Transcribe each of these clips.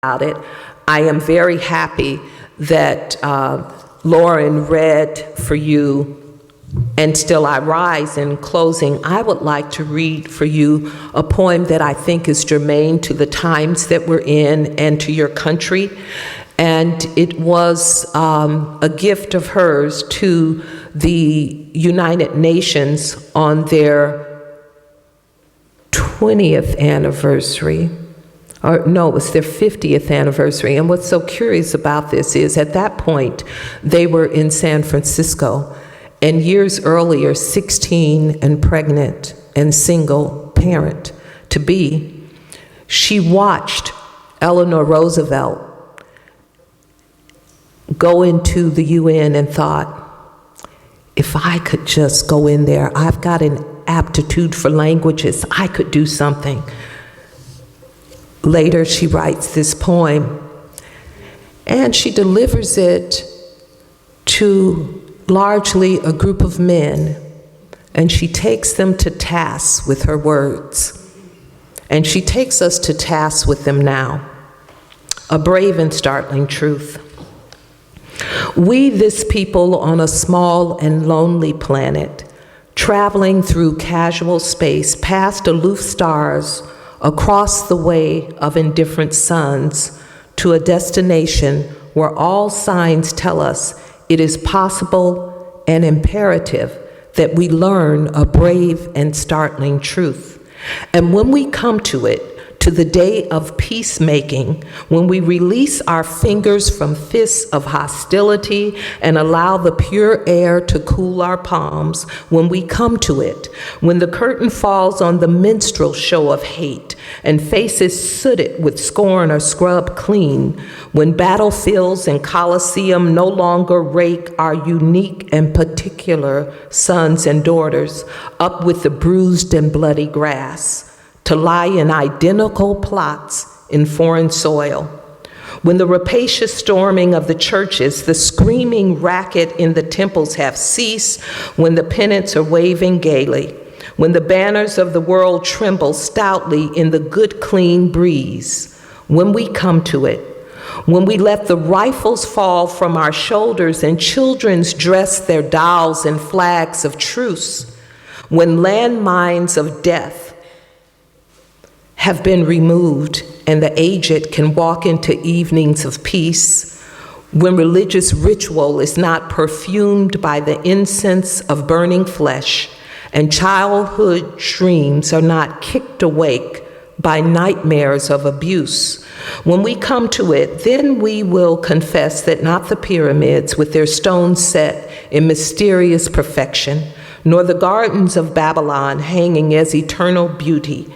about it. I am very happy that Lauren read for you And Still I Rise. In closing, I would like to read for you a poem that I think is germane to the times that we're in and to your country. And it was a gift of hers to the United Nations on their 20th anniversary. Or no, it was their 50th anniversary. And what's so curious about this is at that point, they were in San Francisco. And years earlier, 16 and pregnant and single parent to be, she watched Eleanor Roosevelt go into the UN and thought, if I could just go in there, I've got an aptitude for languages, I could do something. Later, she writes this poem, and she delivers it to largely a group of men, and she takes them to task with her words. And she takes us to task with them now. A brave and startling truth. We, this people on a small and lonely planet, traveling through casual space, past aloof stars, across the way of indifferent suns, to a destination where all signs tell us it is possible and imperative that we learn a brave and startling truth. And when we come to it, to the day of peacemaking, when we release our fingers from fists of hostility and allow the pure air to cool our palms, when we come to it, when the curtain falls on the minstrel show of hate and faces sooted with scorn are scrubbed clean, when battlefields and coliseum no longer rake our unique and particular sons and daughters up with the bruised and bloody grass, to lie in identical plots in foreign soil. When the rapacious storming of the churches, the screaming racket in the temples have ceased, when the pennants are waving gaily, when the banners of the world tremble stoutly in the good, clean breeze, when we come to it, when we let the rifles fall from our shoulders and children's dress their dolls in flags of truce, when landmines of death have been removed and the aged can walk into evenings of peace, when religious ritual is not perfumed by the incense of burning flesh and childhood dreams are not kicked awake by nightmares of abuse, when we come to it, then we will confess that not the pyramids with their stones set in mysterious perfection, nor the gardens of Babylon hanging as eternal beauty,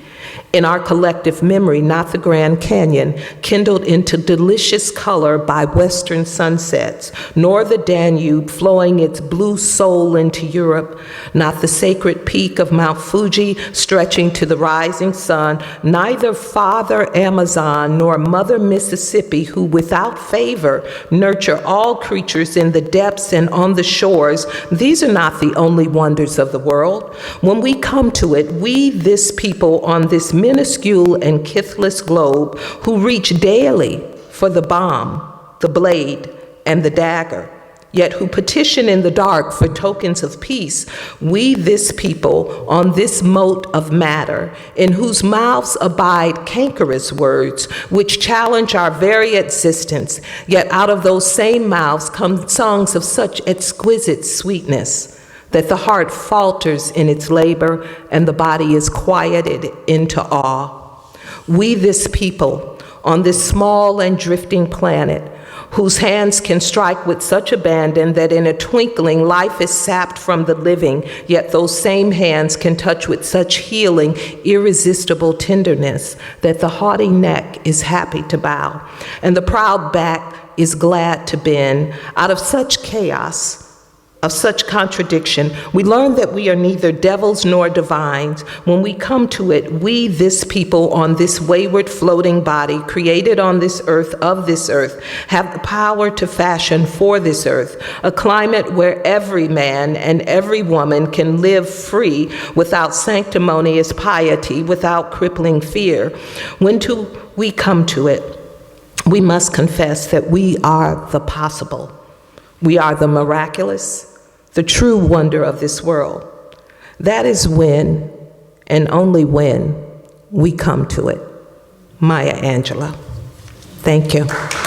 in our collective memory, not the Grand Canyon, kindled into delicious color by western sunsets, nor the Danube flowing its blue soul into Europe, not the sacred peak of Mount Fuji stretching to the rising sun, neither Father Amazon nor Mother Mississippi, who without favor nurture all creatures in the depths and on the shores. These are not the only wonders of the world. When we come to it, we, this people on this minuscule and kithless globe, who reach daily for the bomb, the blade, and the dagger, yet who petition in the dark for tokens of peace, we, this people on this mote of matter, in whose mouths abide cankerous words which challenge our very existence, yet out of those same mouths come songs of such exquisite sweetness that the heart falters in its labor and the body is quieted into awe. We, this people, on this small and drifting planet, whose hands can strike with such abandon that in a twinkling life is sapped from the living, yet those same hands can touch with such healing, irresistible tenderness that the haughty neck is happy to bow, and the proud back is glad to bend. Out of such chaos, of such contradiction, we learn that we are neither devils nor divines. When we come to it, we, this people on this wayward floating body, created on this earth, of this earth, have the power to fashion for this earth a climate where every man and every woman can live free without sanctimonious piety, without crippling fear. When we come to it, we must confess that we are the possible. We are the miraculous, the true wonder of this world. That is when, and only when, we come to it. Maya Angelou. Thank you.